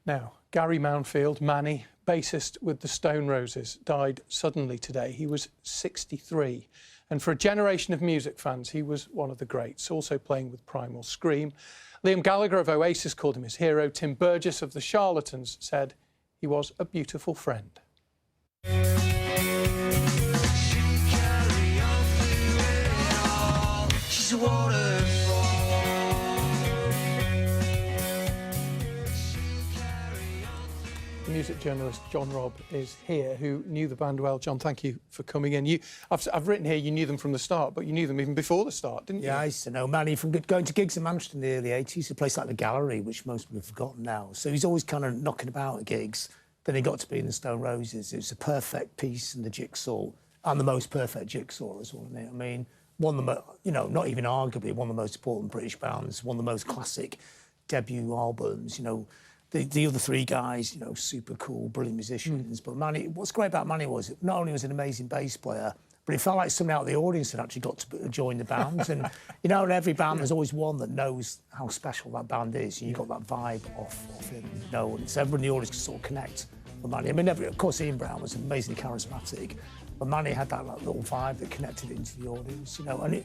Now, Gary Mounfield, Manny, bassist with the Stone Roses, died suddenly today. He was 63. And for a generation of music fans, he was one of the greats, also playing with Primal Scream. Liam Gallagher of Oasis called him his hero. Tim Burgess of the Charlatans said he was a beautiful friend. She's a waterfall. Music journalist John Robb is here, who knew the band well. John, thank you for coming in. I've written here you knew them from the start, but you knew them even before the start, didn't you? Yeah, I used to know Manny from going to gigs in Manchester in the early 80s, a place like the Gallery, which most people have forgotten now. So he's always kind of knocking about at gigs. Then he got to be in the Stone Roses. It was a perfect piece in the jigsaw, and the most perfect jigsaw as well, isn't it? I mean, one of the, not even arguably one of the most important British bands, one of the most classic debut albums, The other three guys, super cool, brilliant musicians. But Manny, what's great about Manny was not only was he an amazing bass player, but it felt like somebody out of the audience had actually got to join the band. And, in every band, there's always one that knows how special that band is. And you got that vibe off him, and so everyone in the audience could sort of connect with Manny. I mean, of course, Ian Brown was amazingly charismatic, but Manny had that little vibe that connected it into the audience, And,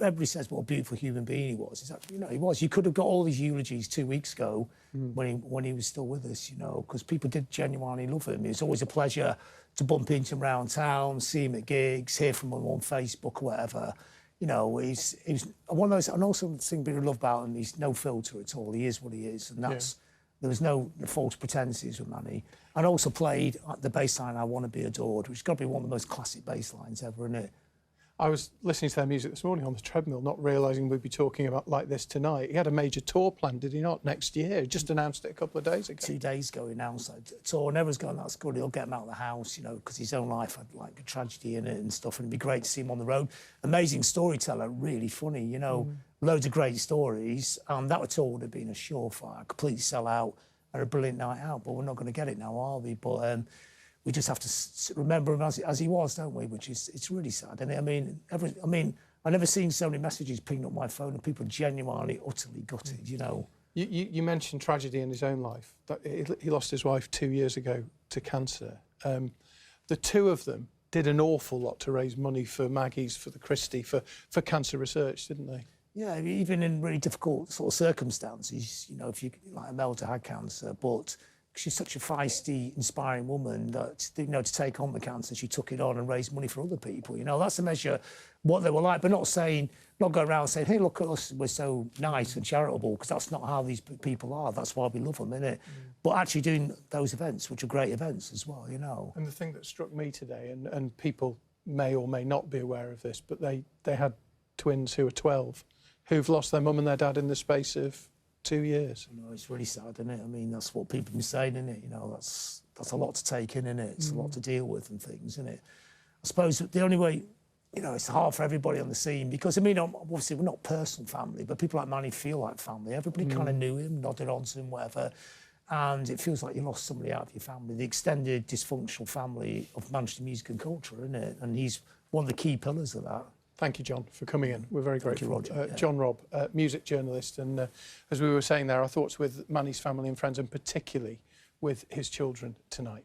everybody says what a beautiful human being he was. Exactly, he was. You could have got all these eulogies 2 weeks ago when he was still with us, because people did genuinely love him. It was always a pleasure to bump into him around town, see him at gigs, hear from him on Facebook or whatever. He's one of those, and also the thing people love about him, he's no filter at all. He is what he is, and that's... Yeah. There was no false pretenses with Manny. And also played the bass line I Want to Be Adored, which has got to be one of the most classic bass lines ever, isn't it? I was listening to their music this morning on the treadmill, not realising we'd be talking about like this tonight. He had a major tour planned, did he not, next year? He just announced it a couple of days ago. 2 days ago he announced that tour, and everyone's going, that's good, he'll get him out of the house, because his own life had like a tragedy in it and stuff, and it'd be great to see him on the road. Amazing storyteller, really funny, loads of great stories. That tour would have been a surefire, completely sell out, and a brilliant night out, but we're not going to get it now, are we? But we just have to remember him as he was, don't we? Which is, it's really sad, isn't it? I mean, I've never seen so many messages pinged up my phone and people genuinely, utterly gutted, You mentioned tragedy in his own life. He lost his wife 2 years ago to cancer. The two of them did an awful lot to raise money for Maggie's, for the Christie, for cancer research, didn't they? Yeah, even in really difficult sort of circumstances, if you, like Imelda had cancer, but she's such a feisty, inspiring woman that, to take on the cancer, she took it on and raised money for other people. That's a measure what they were like, but not going around saying, hey, look at us, we're so nice and charitable, because that's not how these people are. That's why we love them, innit? But actually doing those events, which are great events as well, And the thing that struck me today, and people may or may not be aware of this, but they had twins who are 12, who've lost their mum and their dad in the space of 2 years. It's really sad, isn't it? I mean, that's what people have been saying, isn't it? that's a lot to take in, isn't it? It's a lot to deal with and things, isn't it? I suppose the only way, it's hard for everybody on the scene because, obviously we're not personal family, but people like Manny feel like family. Everybody kind of knew him, nodded on to him, whatever. And it feels like you lost somebody out of your family, the extended dysfunctional family of Manchester music and culture, isn't it? And he's one of the key pillars of that. Thank you, John, for coming in. We're very grateful. Thank you, Roger. John Robb, music journalist, and as we were saying there, our thoughts with Manny's family and friends, and particularly with his children tonight.